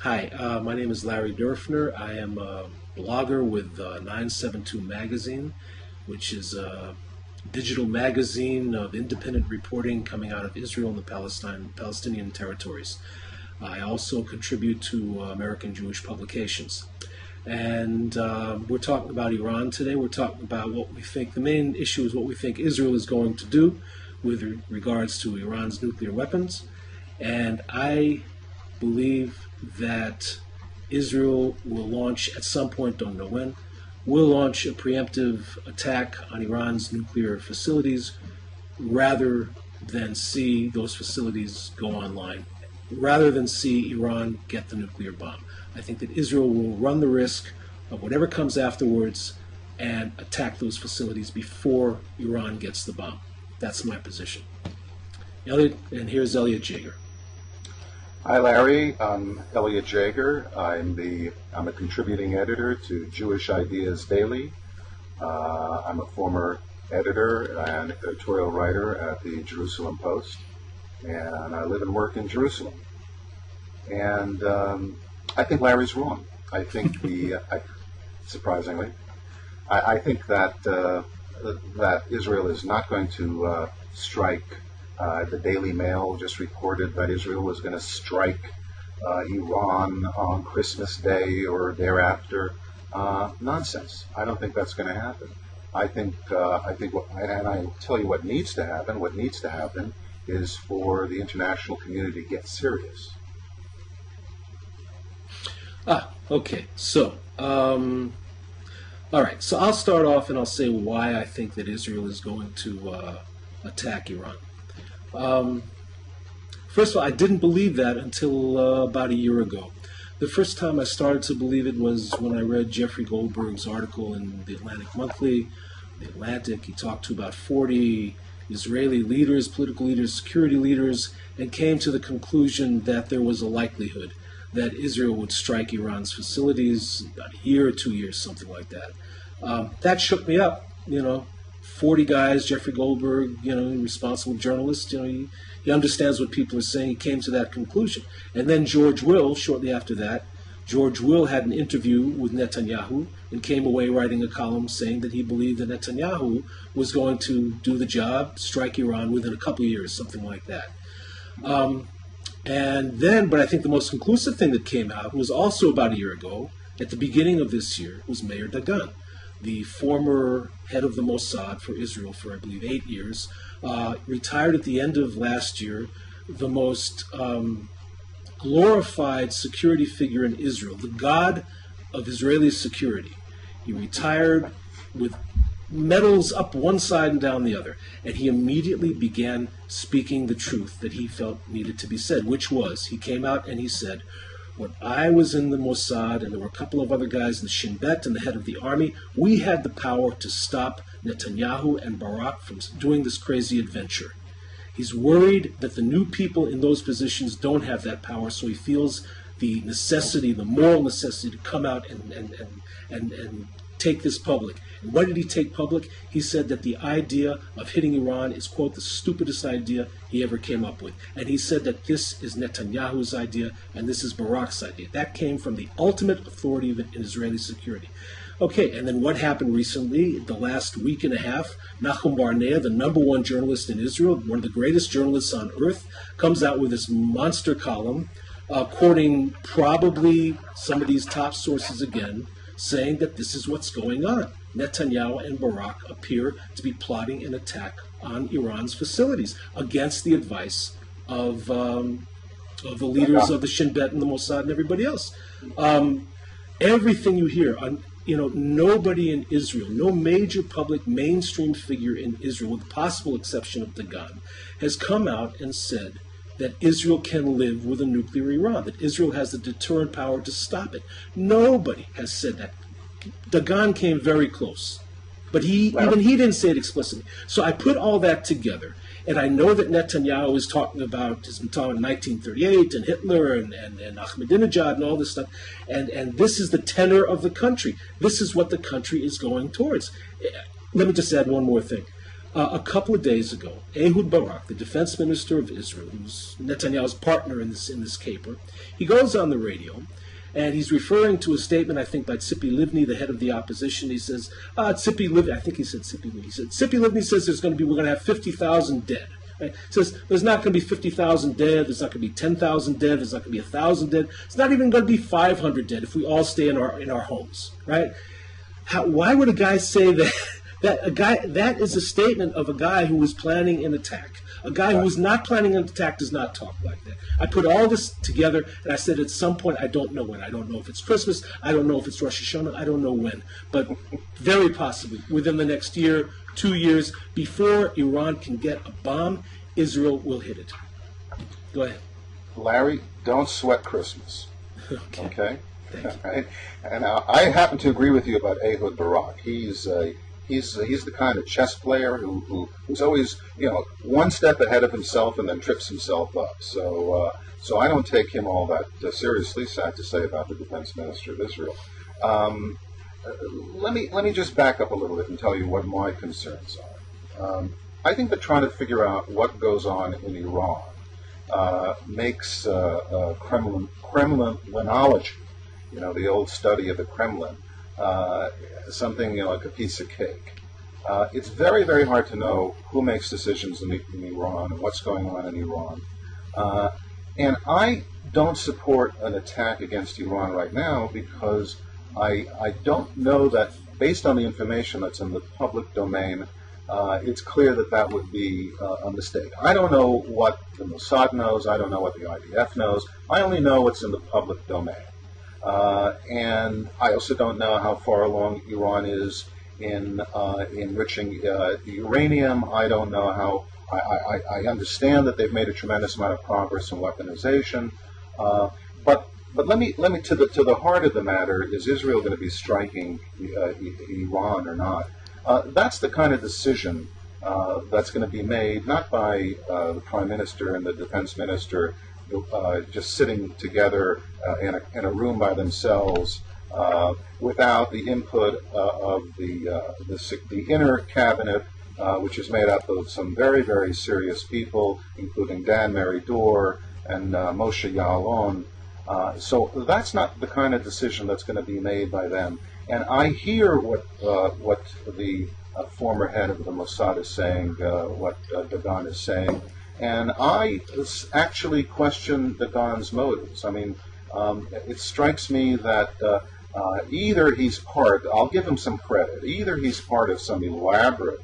Hi, my name is Larry Derfner. I am a blogger with 972 Magazine, which is a digital magazine of independent reporting coming out of Israel and the Palestinian territories. I also contribute to American Jewish publications. And we're talking about Iran today. We're talking about what we think, the main issue is what we think Israel is going to do with regards to Iran's nuclear weapons. And I believe that Israel will launch at some point, don't know when, will launch a preemptive attack on Iran's nuclear facilities rather than see those facilities go online, rather than see Iran get the nuclear bomb. I think that Israel will run the risk of whatever comes afterwards and attack those facilities before Iran gets the bomb. That's my position. Elliot, and here's Elliot Jager. Hi, Larry. I'm Elliot Jager. I'm a contributing editor to Jewish Ideas Daily. I'm a former editor and editorial writer at the Jerusalem Post, and I live and work in Jerusalem. And I think Larry's wrong. I think surprisingly, I think that that Israel is not going to strike. The Daily Mail just reported that Israel was going to strike Iran on Christmas Day or thereafter. Nonsense. I don't think that's going to happen. And I'll tell you what needs to happen. What needs to happen is for the international community to get serious. Okay. So, all right. So I'll start off and I'll say why I think that Israel is going to attack Iran. First of all, I didn't believe that until about a year ago. The first time I started to believe it was when I read Jeffrey Goldberg's article in the Atlantic Monthly, the Atlantic. He talked to about 40 Israeli leaders, political leaders, security leaders, and came to the conclusion that there was a likelihood that Israel would strike Iran's facilities about a year or 2 years, something like that. That shook me up, 40 guys, Jeffrey Goldberg, responsible journalist, he understands what people are saying. He came to that conclusion. And then George Will, shortly after that, George Will had an interview with Netanyahu and came away writing a column saying that he believed that Netanyahu was going to do the job, strike Iran within a couple of years, something like that. But I think the most conclusive thing that came out was also about a year ago, at the beginning of this year, was Meir Dagan, the former head of the Mossad for Israel for, I believe, 8 years, retired at the end of last year, the most glorified security figure in Israel, the god of Israeli security. He retired with medals up one side and down the other, and he immediately began speaking the truth that he felt needed to be said, which was, he came out and he said, when I was in the Mossad, and there were a couple of other guys, the Shin Bet and the head of the army, we had the power to stop Netanyahu and Barak from doing this crazy adventure. He's worried that the new people in those positions don't have that power, so he feels the necessity, the moral necessity to come out and take this public. And what did he take public? He said that the idea of hitting Iran is, quote, the stupidest idea he ever came up with. And he said that this is Netanyahu's idea and this is Barak's idea. That came from the ultimate authority in Israeli security. Okay, and then what happened recently, the last week and a half, Nachum Barnea, the #1 journalist in Israel, one of the greatest journalists on earth, comes out with this monster column, quoting probably some of these top sources again, saying that this is what's going on. Netanyahu and Barak appear to be plotting an attack on Iran's facilities against the advice of the leaders of the Shin Bet and the Mossad and everybody else. Everything you hear, nobody in Israel, no major public mainstream figure in Israel, with the possible exception of Dagan, has come out and said that Israel can live with a nuclear Iran, that Israel has the deterrent power to stop it. Nobody has said that. Dagan came very close, but even he didn't say it explicitly. So I put all that together, and I know that Netanyahu has been talking about 1938 and Hitler and Ahmadinejad and all this stuff, and this is the tenor of the country. This is what the country is going towards. Let me just add one more thing. A couple of days ago, Ehud Barak, the defense minister of Israel, who's Netanyahu's partner in this caper, he goes on the radio, and he's referring to a statement, I think, by Tzipi Livni, the head of the opposition. He says, Tzipi Livni, I think he said Tzipi Livni. He said, Tzipi Livni says we're going to have 50,000 dead. Right? He says there's not going to be 50,000 dead, there's not going to be 10,000 dead, there's not going to be 1,000 dead, it's not even going to be 500 dead if we all stay in our homes, right? Why would a guy say that? That is a statement of a guy who was planning an attack. A guy who was not planning an attack does not talk like that. I put all this together, and I said at some point, I don't know when. I don't know if it's Christmas. I don't know if it's Rosh Hashanah. I don't know when. But very possibly within the next year, 2 years, before Iran can get a bomb, Israel will hit it. Go ahead. Larry, don't sweat Christmas. Okay? Thank you. Right? And I happen to agree with you about Ehud Barak. He's the kind of chess player who's always, one step ahead of himself and then trips himself up. So I don't take him all that seriously. Sad to say about the defense minister of Israel. Let me just back up a little bit and tell you what my concerns are. I think that trying to figure out what goes on in Iran makes Kremlinology, the old study of the Kremlin, something like a piece of cake. It's very, very hard to know who makes decisions in Iran and what's going on in Iran. And I don't support an attack against Iran right now because I don't know that, based on the information that's in the public domain, it's clear that would be a mistake. I don't know what the Mossad knows. I don't know what the IDF knows. I only know what's in the public domain. And I also don't know how far along Iran is in enriching uranium. I don't know how. I understand that they've made a tremendous amount of progress in weaponization. But let me to the heart of the matter: is Israel going to be striking Iran or not? That's the kind of decision that's going to be made not by the prime minister and the defense minister just sitting together in a room by themselves without the input of the inner cabinet, which is made up of some very, very serious people, including Dan Meridor and Moshe Ya'alon. So that's not the kind of decision that's going to be made by them. And I hear what the former head of the Mossad is saying, what Dagan is saying. And I actually question Dagan's motives. I mean, it strikes me that either he's I'll give him some credit, either he's part of some elaborate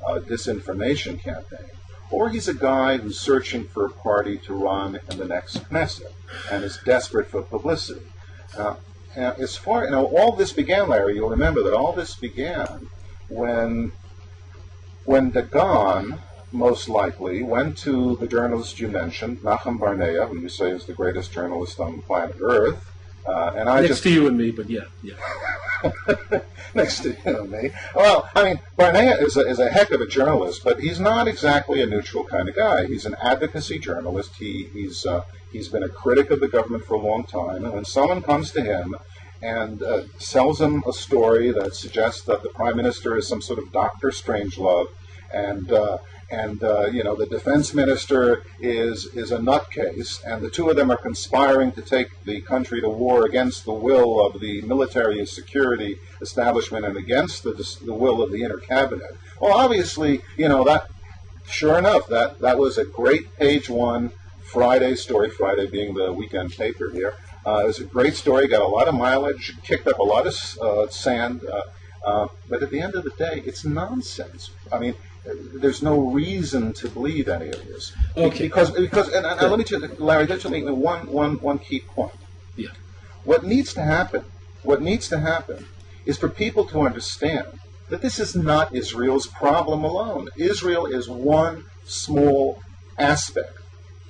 disinformation campaign, or he's a guy who's searching for a party to run in the next Knesset and is desperate for publicity. As far, all this began, Larry, you'll remember that all this began when Dagan, most likely, went to the journalist you mentioned, Nachum Barnea, who you say is the greatest journalist on planet Earth. And I next to you and me, but yeah. Next to you and me. Well, I mean, Barnea is a heck of a journalist, but he's not exactly a neutral kind of guy. He's an advocacy journalist. He's been a critic of the government for a long time, and when someone comes to him and sells him a story that suggests that the prime minister is some sort of Dr. Strangelove, and the defense minister is a nutcase, and the two of them are conspiring to take the country to war against the will of the military and security establishment and against the will of the inner cabinet. Well, obviously, that, sure enough, that was a great page one Friday story, Friday being the weekend paper here. It was a great story, got a lot of mileage, kicked up a lot of sand, but at the end of the day, it's nonsense. I mean, there's no reason to believe any of this. Okay. Because and let me tell you, Larry, just make one key point. Yeah. What needs to happen is for people to understand that this is not Israel's problem alone. Israel is one small aspect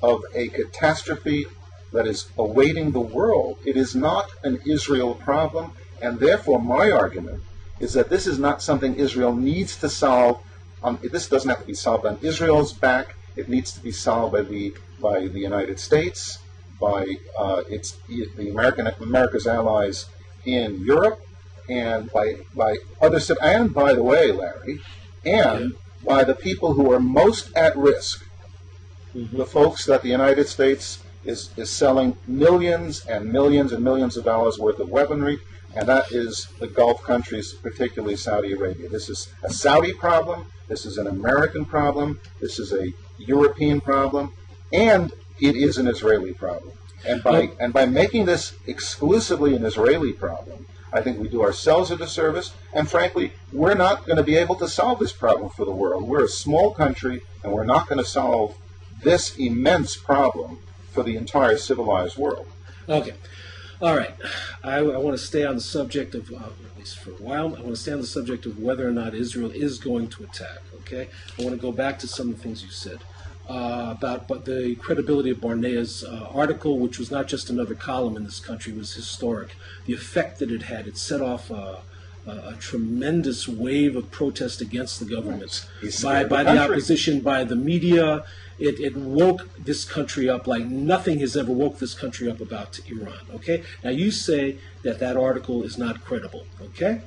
of a catastrophe that is awaiting the world. It is not an Israel problem, and therefore my argument is that this is not something Israel needs to solve. This doesn't have to be solved on Israel's back. It needs to be solved by the United States, by America's allies in Europe, and by others. And by the way, Larry, and by the people who are most at risk, the folks that the United States is selling millions and millions and millions of dollars worth of weaponry, and that is the Gulf countries, particularly Saudi Arabia. This is a Saudi problem, this is an American problem, this is a European problem, and it is an Israeli problem. And by making this exclusively an Israeli problem, I think we do ourselves a disservice, and frankly, we're not going to be able to solve this problem for the world. We're a small country, and we're not going to solve this immense problem for the entire civilized world. Okay. All right. I want to stay on the subject of, at least for a while, I want to stay on the subject of whether or not Israel is going to attack, okay? I want to go back to some of the things you said about the credibility of Barnea's article, which was not just another column in this country, was historic. The effect that it had, it set off a tremendous wave of protest against the government by the opposition, by the media. It woke this country up like nothing has ever woke this country up about Iran. Okay? Now you say that article is not credible. Okay?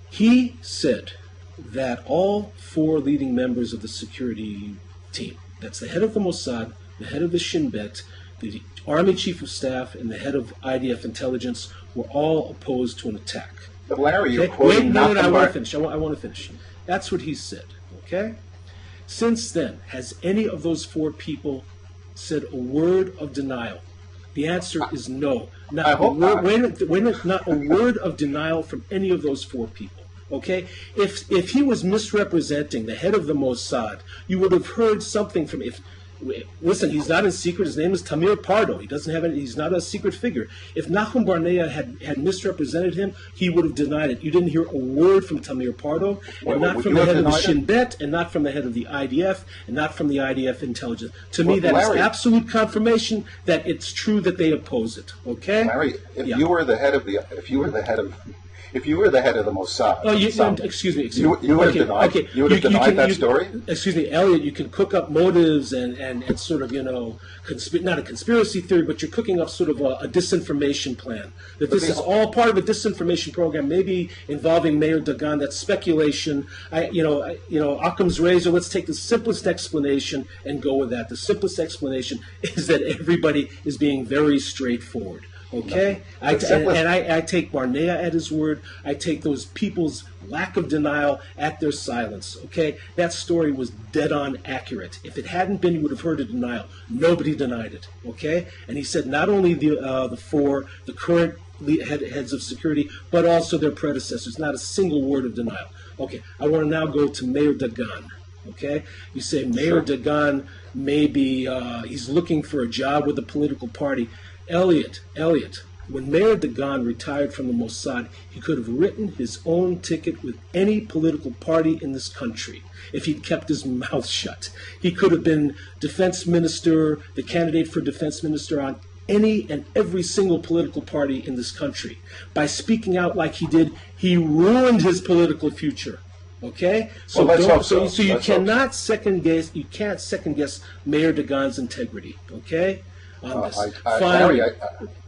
He said that all four leading members of the security team, that's the head of the Mossad, the head of the Shin Bet, the Army Chief of Staff, and the head of IDF intelligence, were all opposed to an attack. But Larry, you're Okay? quoting No, nothing I want but- to finish. I want to finish. That's what he said. Okay? Since then, has any of those four people said a word of denial? The answer is no. Not I hope not. not a word of denial from any of those four people. Okay? If he was misrepresenting the head of the Mossad, you would have heard something from listen, he's not in secret. His name is Tamir Pardo. He doesn't have any. He's not a secret figure. If Nahum Barnea had misrepresented him, he would have denied it. You didn't hear a word from Tamir Pardo, and not from the head of the Shin Bet, and not from the head of the IDF, and not from the IDF intelligence. To me, that is absolute confirmation that it's true that they oppose it. Okay, Larry, if you were the head of the Mossad, excuse me. You would have denied. Okay. You would have denied that story. Excuse me, Elliot. You can cook up motives and sort of not a conspiracy theory, but you're cooking up sort of a disinformation plan. That this is all part of a disinformation program, maybe involving Mayor Dagan. That's speculation. Occam's razor. Let's take the simplest explanation and go with that. The simplest explanation is that everybody is being very straightforward. Okay, I take Barnea at his word. I take those people's lack of denial at their silence. Okay, that story was dead on accurate. If it hadn't been, you would have heard a denial. Nobody denied it. Okay, and he said not only the current heads of security, but also their predecessors. Not a single word of denial. Okay, I want to now go to Mayor Dagan. Okay, you say Mayor Dagan maybe he's looking for a job with a political party. Elliot, when Mayor Dagan retired from the Mossad, he could have written his own ticket with any political party in this country if he'd kept his mouth shut. He could have been defense minister, the candidate for defense minister on any and every single political party in this country. By speaking out like he did, he ruined his political future. Okay, so you cannot second guess. You can't second guess Mayor Dagan's integrity. Okay. On this. Finally,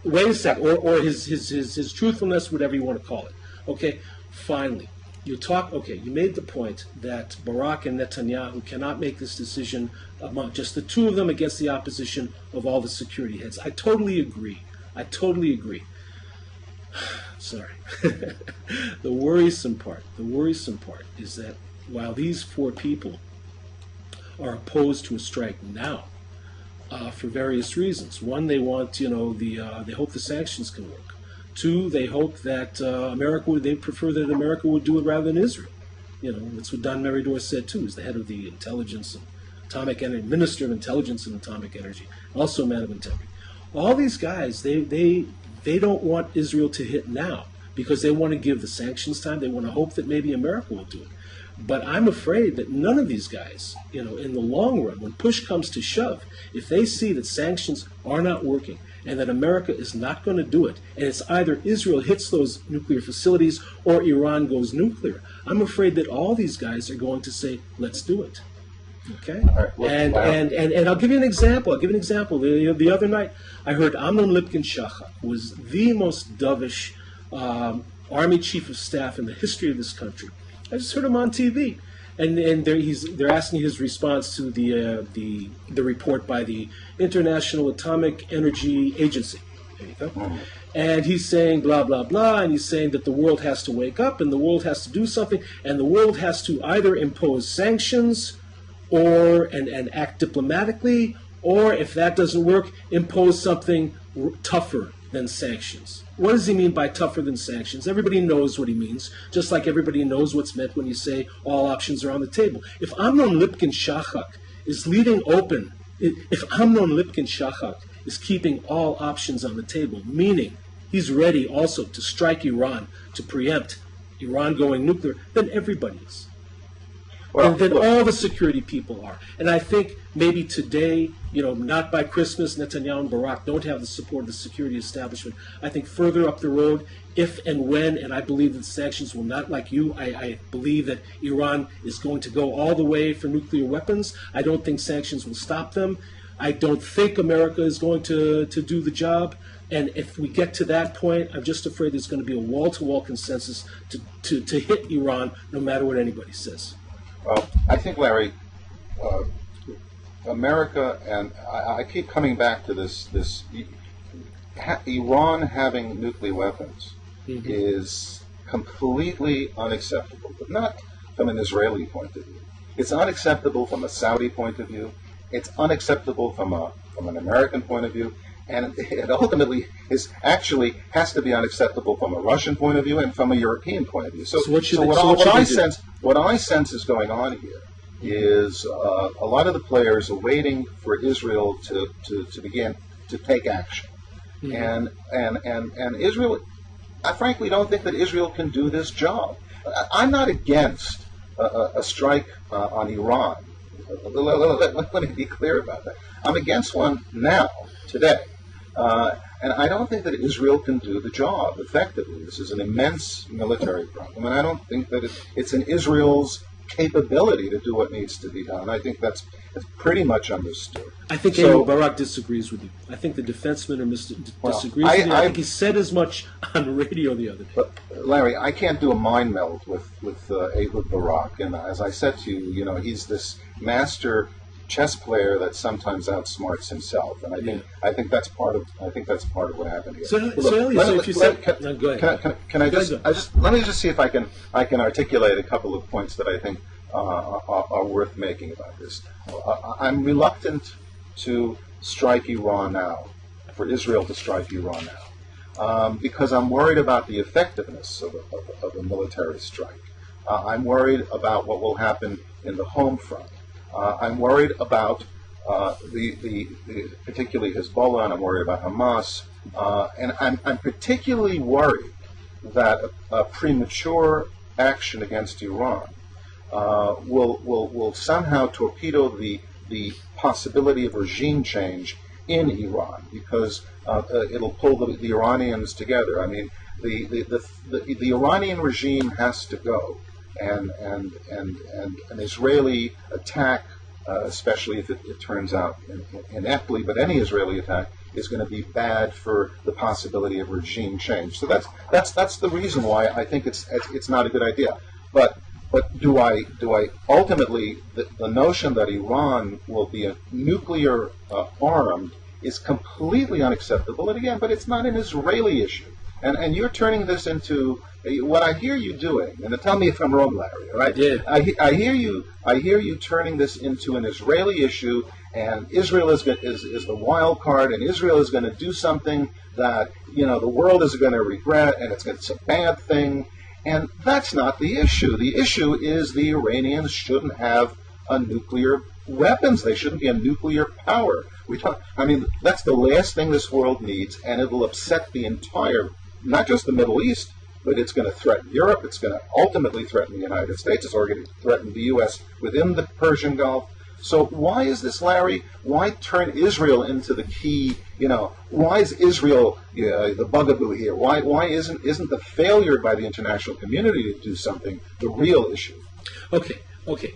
wait a second, or his truthfulness, whatever you want to call it. Okay, finally, you made the point that Barak and Netanyahu cannot make this decision among just the two of them against the opposition of all the security heads. I totally agree. Sorry. The worrisome part is that while these four people are opposed to a strike now, for various reasons. One, they want, they hope the sanctions can work. Two, they hope that they prefer that America would do it rather than Israel. That's what Don Meridor said too, as the head of the intelligence and atomic energy, Minister of Intelligence and Atomic Energy, also a man of integrity. All these guys, they don't want Israel to hit now because they want to give the sanctions time. They want to hope that maybe America will do it. But I'm afraid that none of these guys, in the long run, when push comes to shove, if they see that sanctions are not working and that America is not going to do it, and it's either Israel hits those nuclear facilities or Iran goes nuclear, I'm afraid that all these guys are going to say, let's do it. Okay? And I'll give you an example. The other night, I heard Amnon Lipkin-Shachar, who was the most dovish Army Chief of Staff in the history of this country. I just heard him on TV, And they're asking his response to the report by the International Atomic Energy Agency. There you go. And he's saying blah, blah, blah, and he's saying that the world has to wake up and the world has to do something, and the world has to either impose sanctions and act diplomatically, or if that doesn't work, impose something tougher than sanctions. What does he mean by tougher than sanctions? Everybody knows what he means, just like everybody knows what's meant when you say all options are on the table. If Amnon Lipkin-Shahak is leaving open, if Amnon Lipkin-Shahak is keeping all options on the table, meaning he's ready also to strike Iran, to preempt Iran going nuclear, then everybody is. Well, and then all the security people are. And I think maybe today, not by Christmas, Netanyahu and Barak don't have the support of the security establishment. I think further up the road, if and when, and I believe that sanctions will not, like you, I believe that Iran is going to go all the way for nuclear weapons. I don't think sanctions will stop them. I don't think America is going to do the job. And if we get to that point, I'm just afraid there's going to be a wall-to-wall consensus to hit Iran, no matter what anybody says. I think, Larry, America, and I keep coming back to this Iran having nuclear weapons is completely unacceptable, but not from an Israeli point of view. It's unacceptable from a Saudi point of view. It's unacceptable from an American point of view. And it ultimately has to be unacceptable from a Russian point of view and from a European point of view. So what I sense is going on here is a lot of the players are waiting for Israel to begin to take action. And Israel, I frankly don't think that Israel can do this job. I'm not against a strike on Iran. Let me be clear about that. I'm against one now, today. And I don't think that Israel can do the job effectively. This is an immense military problem, and I don't think that it's in Israel's capability to do what needs to be done. I think that's pretty much understood. I think Barak disagrees with you. I think the defense minister disagrees with you. I think he said as much on radio the other day. But Larry, I can't do a mind meld with Ehud Barak, and as I said to you, he's this master chess player that sometimes outsmarts himself, and I think that's part of what happened here. So if you said, go ahead. Can I just let me just see if I can articulate a couple of points that I think are worth making about this. I'm reluctant to strike Iran now, for Israel to strike Iran now, because I'm worried about the effectiveness of a military strike. I'm worried about what will happen in the home front. I'm worried about the particularly Hezbollah, and I'm worried about Hamas, and I'm particularly worried that a premature action against Iran will somehow torpedo the possibility of regime change in Iran, because it'll pull the Iranians together. I mean, the Iranian regime has to go. And an Israeli attack, especially if it turns out ineptly, but any Israeli attack is going to be bad for the possibility of regime change. So that's the reason why I think it's not a good idea. But do I ultimately the notion that Iran will be a nuclear armed is completely unacceptable. And again, but it's not an Israeli issue. And you're turning this into what I hear you doing, and tell me if I'm wrong, Larry. All right? Yeah. I hear you turning this into an Israeli issue, and Israel is the wild card, and Israel is going to do something that the world is going to regret, and it's a bad thing. And that's not the issue. The issue is the Iranians shouldn't have a nuclear weapons. They shouldn't be a nuclear power. That's the last thing this world needs, and it will upset the entire, not just the Middle East, but it's going to threaten Europe. It's going to ultimately threaten the United States. It's already threatened the U.S. within the Persian Gulf. So why is this, Larry? Why turn Israel into the key? Why is Israel the bugaboo here? Why isn't the failure by the international community to do something the real issue? Okay.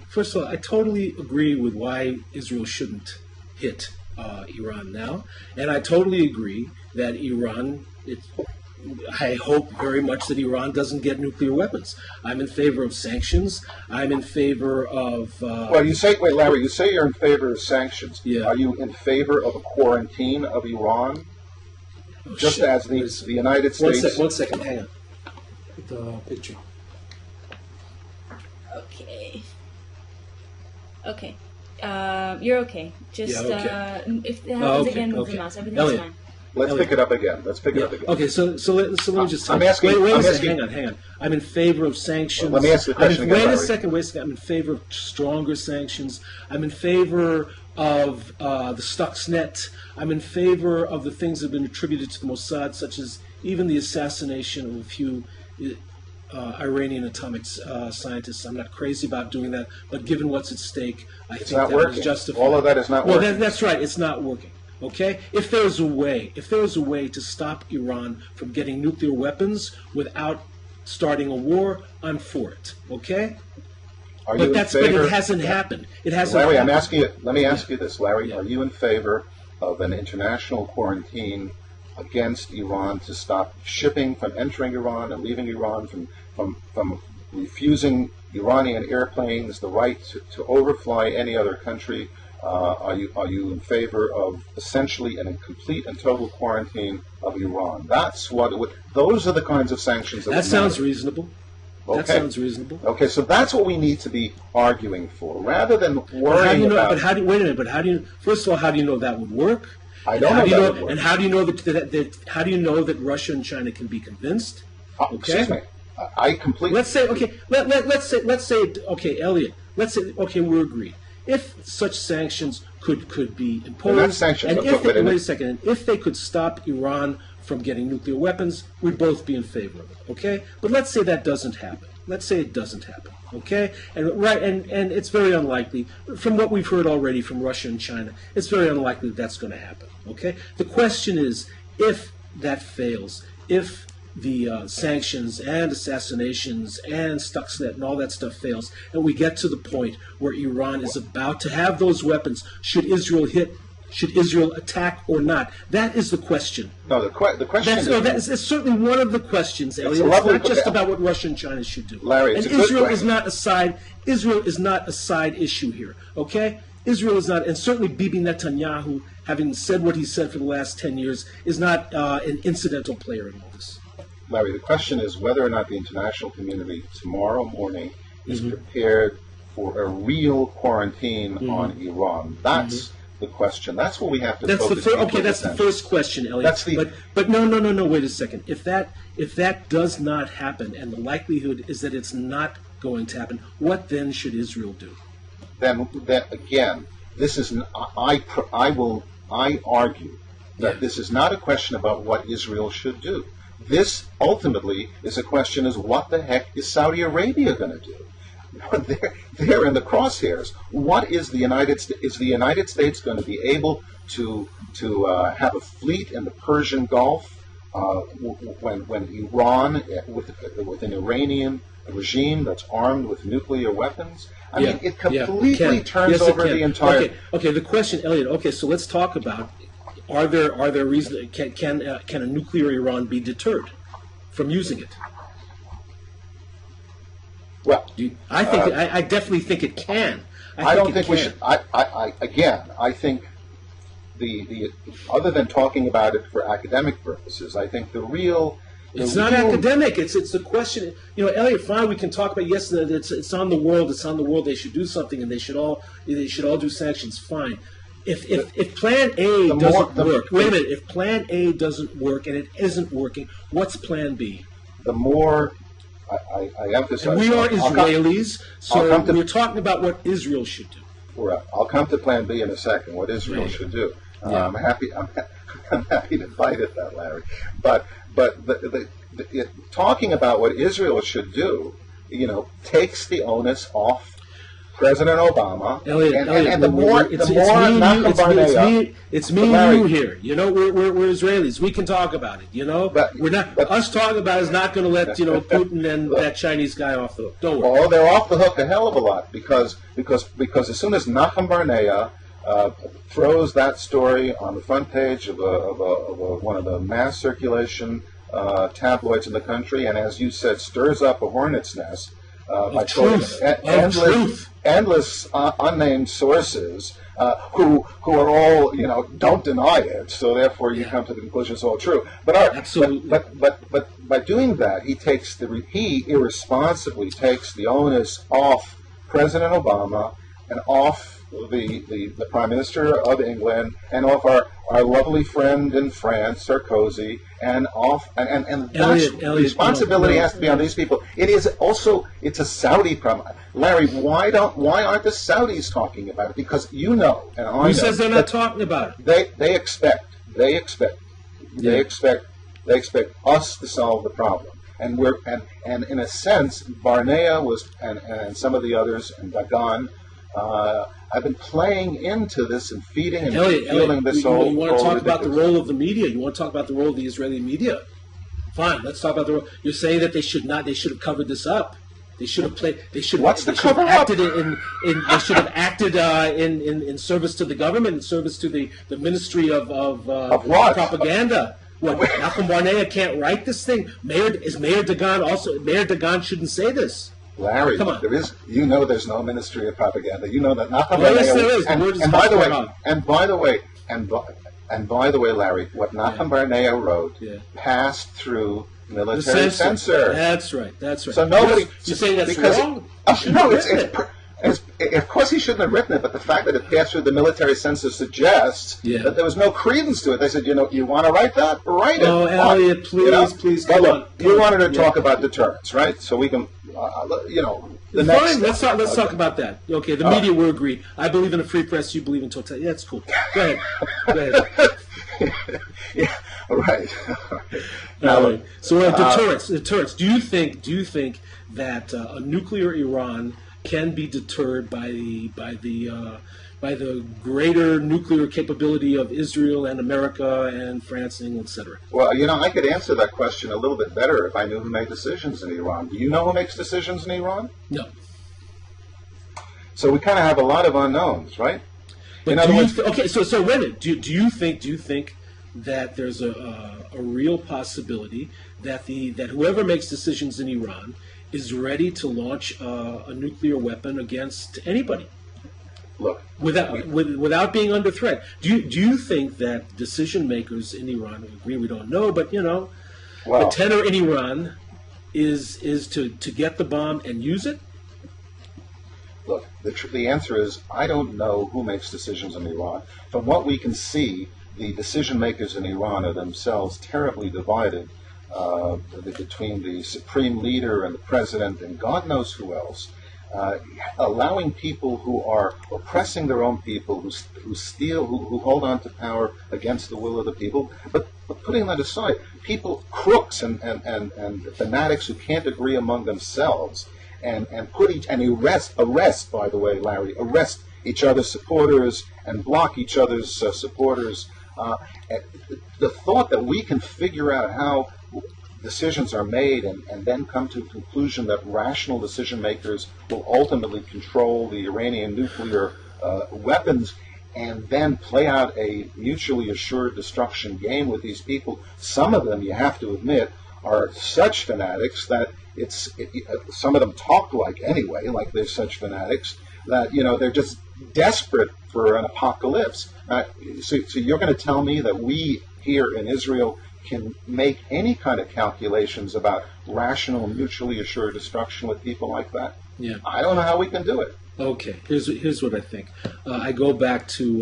First of all, I totally agree with why Israel shouldn't hit Iran now, and I totally agree that Iran, I hope very much that Iran doesn't get nuclear weapons. I'm in favor of sanctions. I'm in favor of... well, wait, Larry, you say you're in favor of sanctions. Yeah. Are you in favor of a quarantine of Iran? Just as the United States... One second, hang on. The picture. Okay. You're okay. Just yeah, okay. If it happens again with the mouse, everything's fine. Let's pick it up again. Okay, so let me just... I'm asking... Wait a second, hang on. I'm in favor of sanctions. Let me ask the question again, Wait a second. I'm in favor of stronger sanctions. I'm in favor of the Stuxnet. I'm in favor of the things that have been attributed to the Mossad, such as even the assassination of a few Iranian atomic scientists. I'm not crazy about doing that, but given what's at stake, I think that is justified. All of that is not working. Well, that's right. It's not working. Okay? If there was a way to stop Iran from getting nuclear weapons without starting a war, I'm for it. Okay? But it hasn't happened. It hasn't. Larry, happened. Let me ask you this, Larry. Yeah. Are you in favor of an international quarantine against Iran to stop shipping from entering Iran and leaving Iran, from refusing Iranian airplanes the right to overfly any other country? Are you in favor of essentially a complete and total quarantine of Iran? Those are the kinds of sanctions that sounds reasonable. Okay. That sounds reasonable. Okay, so that's what we need to be arguing for, rather than worrying about. But how do you? First of all, how do you know that would work? I don't know that would work. And how do you know how do you know that Russia and China can be convinced? Okay. Excuse me. I completely. Let's say okay. Let's say okay, Elliot. Let's say okay, we're agreed. If such sanctions could be imposed, not sanctions, and if they could stop Iran from getting nuclear weapons, we'd both be in favor of it. Okay, but let's say that doesn't happen. Let's say it doesn't happen. Okay, and it's very unlikely, from what we've heard already from Russia and China, it's very unlikely that's going to happen. Okay, the question is, if that fails, if the sanctions and assassinations and Stuxnet and all that stuff fails, and we get to the point where Iran is about to have those weapons, should Israel attack or not? That is the question. No, the question it's certainly one of the questions, Elliot. It's not just about what Russia and China should do. Larry, and Israel is not a side. Israel is not a side issue here. Okay, Israel is not, and certainly Bibi Netanyahu, having said what he said for the last 10 years, is not an incidental player in all this. Larry, the question is whether or not the international community tomorrow morning is prepared for a real quarantine on Iran. That's the question. That's what we have to focus on. Okay, that's the first question, Elliot. But no, wait a second. If that does not happen, and the likelihood is that it's not going to happen, what then should Israel do? Then again, this is I argue that this is not a question about what Israel should do. This ultimately is a question: is what the heck is Saudi Arabia going to do? They're in the crosshairs. What is the United States? Is the United States going to be able to have a fleet in the Persian Gulf when Iran, with an Iranian regime that's armed with nuclear weapons? I mean, it completely turns over the entire. Okay. The question, Elliot. Okay, so let's talk about: Are there reasons? Can a nuclear Iran be deterred from using it? Well, I definitely think it can. I don't think we should. I think the other than talking about it for academic purposes, I think the real. It's not academic. It's the question. You know, Elliot. Fine, we can talk about it's on the world. It's on the world. They should do something, and they should all do sanctions. Fine. If Plan A doesn't work, wait a minute. If Plan A doesn't work and it isn't working, what's Plan B? The more I emphasize. And we are Israelis, so we're talking about what Israel should do. Right. I'll come to Plan B in a second. What Israel should do. I'm happy to fight at that, Larry. But talking about what Israel should do, takes the onus off President Obama. Elliot, it's me and you here. We're Israelis. We can talk about it. But we're not. Us talking about it is not going to let Putin and that Chinese guy off the hook. Don't worry. Oh, they're off the hook a hell of a lot because as soon as Nachum Barnea throws that story on the front page of one of the mass circulation tabloids in the country, and as you said, stirs up a hornet's nest by truth. endless unnamed sources who are all, don't deny it. So therefore, you come to the conclusion it's all true. Absolutely. But by doing that, he irresponsibly takes the onus off President Obama and off the Prime Minister of England and off our lovely friend in France, Sarkozy, and Elliot, responsibility has to be on these people. It's a Saudi problem. Larry, why aren't the Saudis talking about it? Because and I know. Who says they're not talking about it? They expect us to solve the problem. And in a sense, Barnea and some of the others and Dagan have been playing into this and feeding and fueling this whole. You want to talk about the role of the media? You want to talk about the role of the Israeli media? Fine, let's talk about the role. You're saying that they should not. They should have covered this up. They should have played. They should. What's they the should cover have up? acted They should have acted in service to the government, in service to the Ministry of what? Propaganda. What? Malcolm Barnea can't write this thing. Mayor Dagan also. Mayor Dagan shouldn't say this. Larry, come on. There's no Ministry of Propaganda. You know that. Yes, there is. And by the way, Larry, what Malcolm Barnea wrote passed through military censor. That's right. So nobody. You say that's wrong? Of course he shouldn't have written it, but the fact that it passed through the military censor suggests that there was no credence to it. They said, you want to write that? Write it. Oh, Elliot, please, come on. You wanted to talk about deterrence, right? So we can, the next. Fine, let's talk about that. Okay, the media, we're agreed. I believe in a free press. You believe in total. Yeah, that's cool. Go ahead. Yeah, right. So deterrence. Do you think that a nuclear Iran can be deterred by the greater nuclear capability of Israel and America and France and England, etc.? Well, I could answer that question a little bit better if I knew who made decisions in Iran. Do you know who makes decisions in Iran? No. So we kind of have a lot of unknowns, right? But so wait a minute. Do you think that there's a real possibility that whoever makes decisions in Iran is ready to launch a nuclear weapon against anybody? Look, without being under threat. Do you think that decision makers in Iran, we agree we don't know, but the tenor in Iran is to get the bomb and use it? Look, the answer is I don't know who makes decisions in Iran. From what we can see, the decision makers in Iran are themselves terribly divided between the supreme leader and the president and God knows who else, allowing people who are oppressing their own people, who steal, who hold on to power against the will of the people. But putting that aside, crooks and fanatics who can't agree among themselves and arrest, by the way, Larry, arrest each other's supporters and block each other's supporters. The thought that we can figure out how decisions are made and then come to a conclusion that rational decision makers will ultimately control the Iranian nuclear weapons and then play out a mutually assured destruction game with these people. Some of them, you have to admit, are such fanatics that some of them talk like they're such fanatics that they're just desperate for an apocalypse. So you're going to tell me that we here in Israel can make any kind of calculations about rational, mutually assured destruction with people like that? Yeah. I don't know how we can do it. Okay, here's what I think. I go back to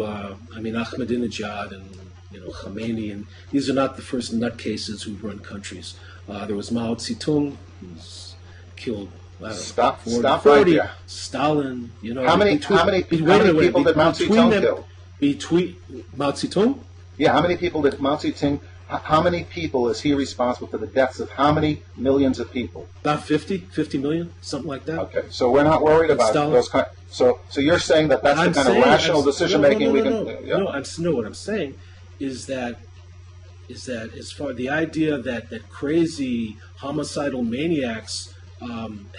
Ahmadinejad and Khomeini, and these are not the first nutcases who've run countries. There was Mao Zedong, who was killed. Stop 40, right there. Stalin. How many people did Mao Zedong kill? Between Mao Zedong? Yeah, how many people did Mao Zedong? How many people is he responsible for the deaths of how many millions of people? About 50 million, something like that. Okay, so we're not worried about those kind. So you're saying that's the kind of rational decision making we can. No, what I'm saying is that as far the idea that crazy homicidal maniacs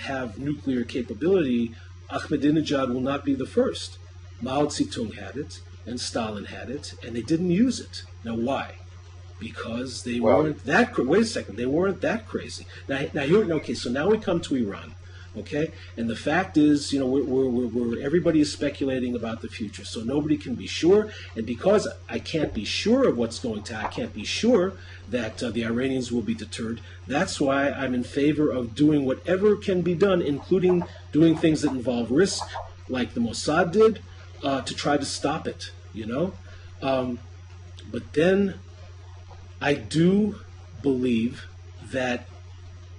have nuclear capability, Ahmadinejad will not be the first. Mao Zedong had it, and Stalin had it, and they didn't use it. Now, why? because they weren't that. Wait a second, they weren't that crazy. Okay, so now we come to Iran. Okay, and the fact is, everybody is speculating about the future, so nobody can be sure. And because I can't be sure of what's going to, I can't be sure that the Iranians will be deterred. That's why I'm in favor of doing whatever can be done, including doing things that involve risk, like the Mossad did, to try to stop it. But then I do believe that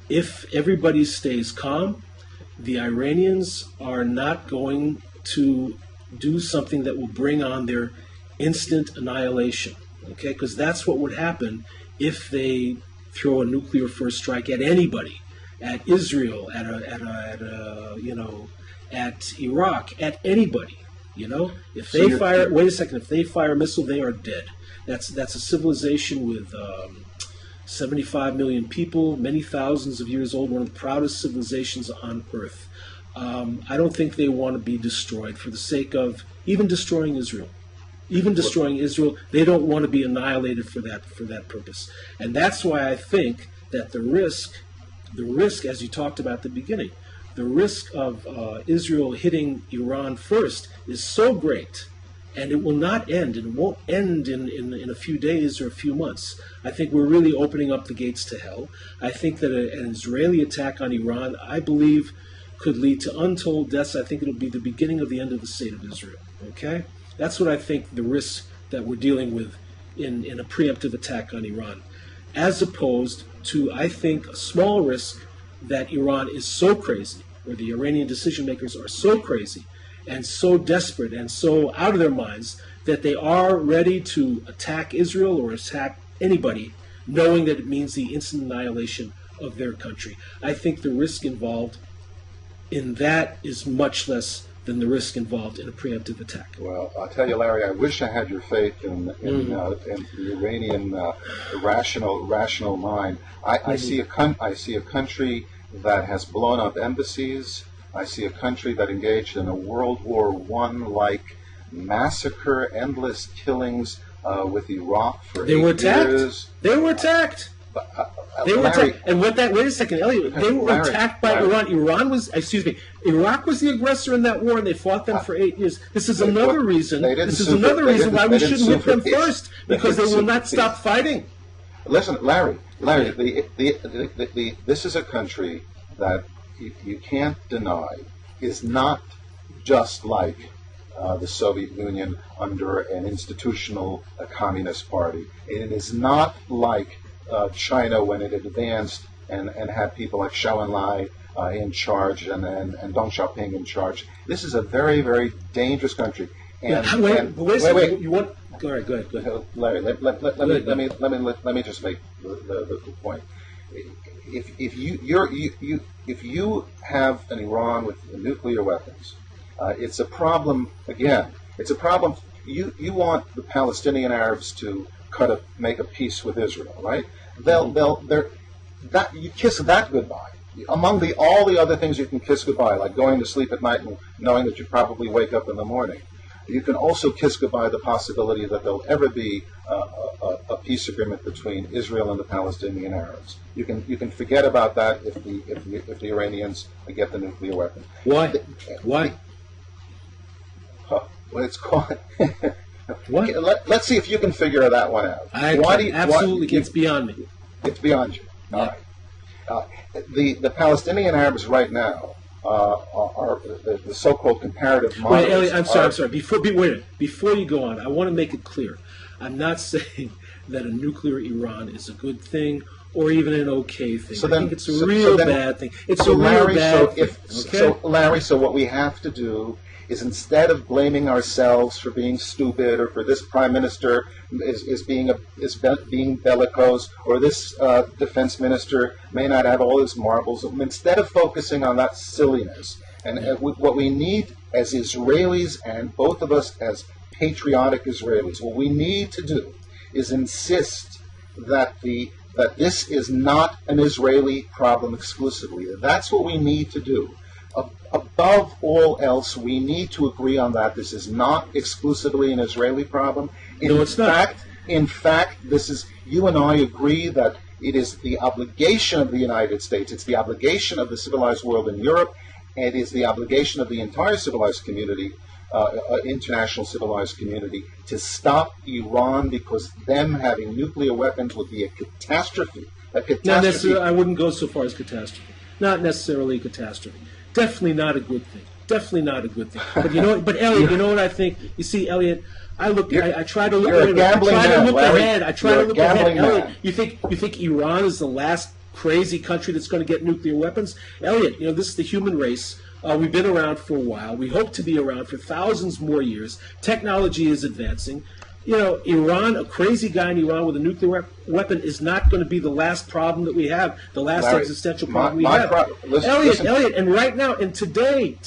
if everybody stays calm, the Iranians are not going to do something that will bring on their instant annihilation, okay? Because that's what would happen if they throw a nuclear first strike at anybody, at Israel, at Iraq, at anybody. If they if they fire a missile, they are dead. That's a civilization with 75 million people, many thousands of years old, one of the proudest civilizations on Earth. I don't think they want to be destroyed for the sake of even destroying Israel. Even destroying Israel, they don't want to be annihilated for that purpose. And that's why I think that the risk, as you talked about at the beginning, the risk of Israel hitting Iran first is so great, and it will not end, and it won't end in a few days or a few months. I think we're really opening up the gates to hell. I think that an Israeli attack on Iran, I believe, could lead to untold deaths. I think it'll be the beginning of the end of the state of Israel. Okay? That's what I think the risk that we're dealing with in a preemptive attack on Iran. As opposed to, I think, a small risk that Iran is so crazy, or the Iranian decision makers are so crazy, and so desperate and so out of their minds that they are ready to attack Israel or attack anybody, knowing that it means the instant annihilation of their country. I think the risk involved in that is much less than the risk involved in a preemptive attack. Well, I'll tell you, Larry, I wish I had your faith in the Iranian rational mind. I see a country that has blown up embassies. I see a country that engaged in a World War I-like massacre, endless killings with Iraq for 8 years. They were attacked. They were attacked. And wait a second, Elliot. They were attacked by Iran. Iraq was the aggressor in that war, and they fought them for 8 years. This is another reason. This is another reason why we shouldn't hit them first, because they will not stop fighting. Listen, Larry. This is a country that you can't deny is not just like the Soviet Union under an institutional communist party. It is not like China when it advanced and had people like Zhou Enlai in charge and Deng Xiaoping in charge. This is a very, very dangerous country. Wait. You want? Go ahead. Larry, let me just make the point. If you have an Iran with nuclear weapons, it's a problem. Again, it's a problem. You want the Palestinian Arabs to make a peace with Israel, right? You kiss that goodbye. Among all the other things you can kiss goodbye, like going to sleep at night and knowing that you probably wake up in the morning, you can also kiss goodbye the possibility that there'll ever be a peace agreement between Israel and the Palestinian Arabs. You can forget about that if the Iranians get the nuclear weapon. Why? Why? Well, it's called. What? Okay, let's see if you can figure that one out. It's beyond me. It's beyond you. Yeah. All right. The Palestinian Arabs right now are the so-called comparative models. Wait, Elliot, I'm sorry. Before you go on, I want to make it clear. I'm not saying that a nuclear Iran is a good thing or even an okay thing. I think it's a real bad thing. It's a real bad thing. So, Larry, what we have to do is, instead of blaming ourselves for being stupid, or for this prime minister is being bellicose, or this defense minister may not have all his marbles, instead of focusing on that silliness, and what we need as Israelis, and both of us as patriotic Israelis, what we need to do is insist that this is not an Israeli problem exclusively. That's what we need to do. Above all else, we need to agree on that. This is not exclusively an Israeli problem. No, it's not. In fact, this is you and I agree that it is the obligation of the United States, it's the obligation of the civilized world in Europe, and it is the obligation of the entire civilized community, international civilized community, to stop Iran, because them having nuclear weapons would be a catastrophe. A catastrophe. Not necessarily, I wouldn't go so far as catastrophe. Not necessarily a catastrophe. Definitely not a good thing. Definitely not a good thing. But you know, but Elliot, you know what I think? You see, Elliot, I try to look ahead. I try to look ahead. Elliot, you think Iran is the last crazy country that's going to get nuclear weapons? Elliot, you know, this is the human race. We've been around for a while. We hope to be around for thousands more years. Technology is advancing. You know, Iran, a crazy guy in Iran with a nuclear weapon is not going to be the last problem that we have, the last existential problem we have. Elliot, and right now, and today,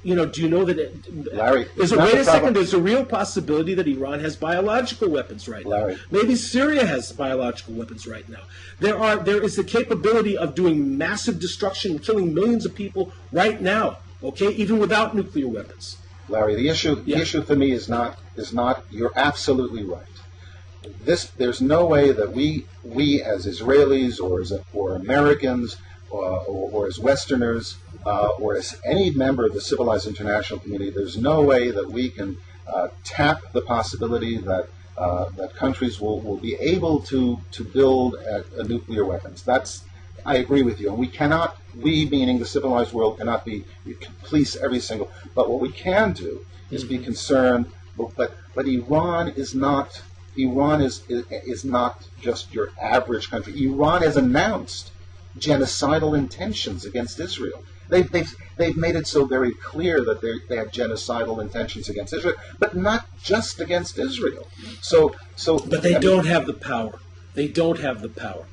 you know, do you know that Larry, wait a second, there's a real possibility that Iran has biological weapons right now. Maybe Syria has biological weapons right now. There is the capability of doing massive destruction, killing millions of people right now, okay, even without nuclear weapons. Larry, the issue for me is not. You're absolutely right. There's no way that we as Israelis or Americans or as Westerners or as any member of the civilized international community, there's no way that we can tap the possibility that countries will be able to build nuclear weapons. I agree with you, and we cannot. We, meaning the civilized world, cannot police every single. But what we can do is be concerned. But Iran is not. Iran is not just your average country. Iran has announced genocidal intentions against Israel. They've made it so very clear that they have genocidal intentions against Israel, but not just against Israel. But they don't have the power. They don't have the power.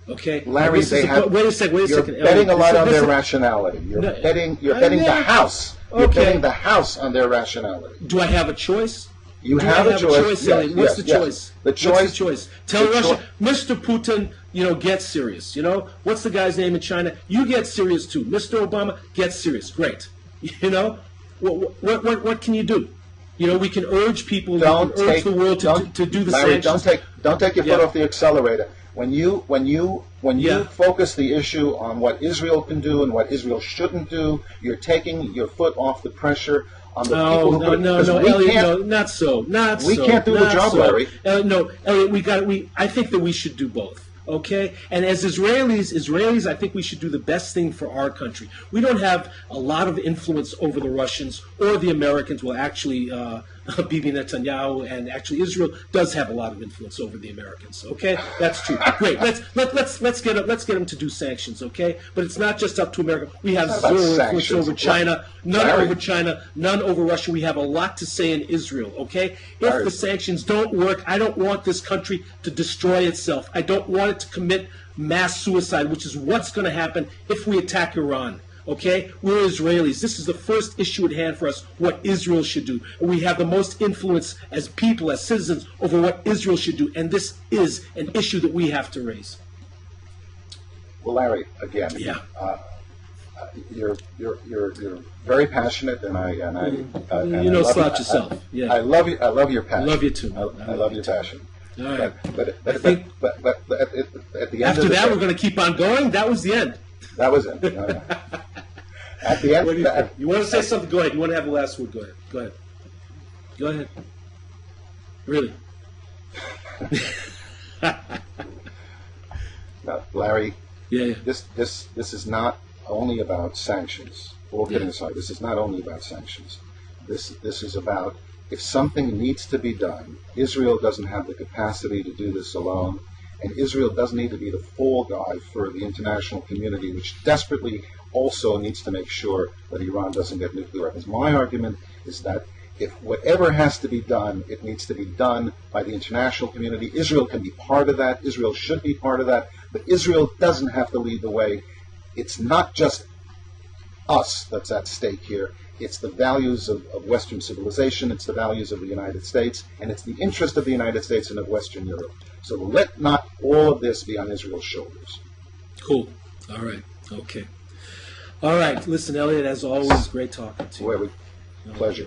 Okay, Larry, wait a second. You're betting a lot on their rationality. You're betting the House. You're betting the House on their rationality. Do I have a choice? You have a choice. Yes, What's the choice? The choice. What's the choice? Tell Russia, Mr. Putin, you know, get serious. You know, what's the guy's name in China? You get serious too. Mr. Obama, get serious. Great. You know, what can you do? You know, we can urge people, urge the world to do the Larry, sanctions. Don't take your foot off the accelerator. When you focus the issue on what Israel can do and what Israel shouldn't do, you're taking your foot off the pressure on the people who No, Elliot, not so. We can't do the job, Larry. No, Elliot, I think that we should do both. Okay, and as Israelis, I think we should do the best thing for our country. We don't have a lot of influence over the Russians or the Americans. Well, actually, Bibi Netanyahu and actually Israel does have a lot of influence over the Americans. Okay, that's true. Great. Let's get them to do sanctions. Okay, but it's not just up to America. We have zero influence over China, none over China, none over Russia. We have a lot to say in Israel. Okay, if the sanctions don't work, I don't want this country to destroy itself. I don't want it to commit mass suicide, which is what's going to happen if we attack Iran. Okay? We're Israelis. This is the first issue at hand for us, what Israel should do. And we have the most influence as people, as citizens, over what Israel should do. And this is an issue that we have to raise. Well, Larry, again, you're very passionate, and I you know, slouch yourself. Yeah. I love you. I love your passion. I love you too. I love your passion. All right. But at the end after of the that, day, we're going to keep on going. That was the end. That was it. At the end, what do you think? You want to say something? Go ahead. You want to have the last word? Go ahead. Go ahead. Go ahead. Really? Now, Larry. Yeah. This is not only about sanctions. All kidding aside, this is not only about sanctions. This is about, if something needs to be done, Israel doesn't have the capacity to do this alone, and Israel doesn't need to be the fall guy for the international community, which desperately also needs to make sure that Iran doesn't get nuclear weapons. My argument is that if whatever has to be done, it needs to be done by the international community. Israel can be part of that. Israel should be part of that. But Israel doesn't have to lead the way. It's not just us that's at stake here. It's the values of Western civilization. It's the values of the United States. And it's the interest of the United States and of Western Europe. So let not all of this be on Israel's shoulders. Cool. All right. Okay. All right. Listen, Elliot, as always, great talking to you. Pleasure.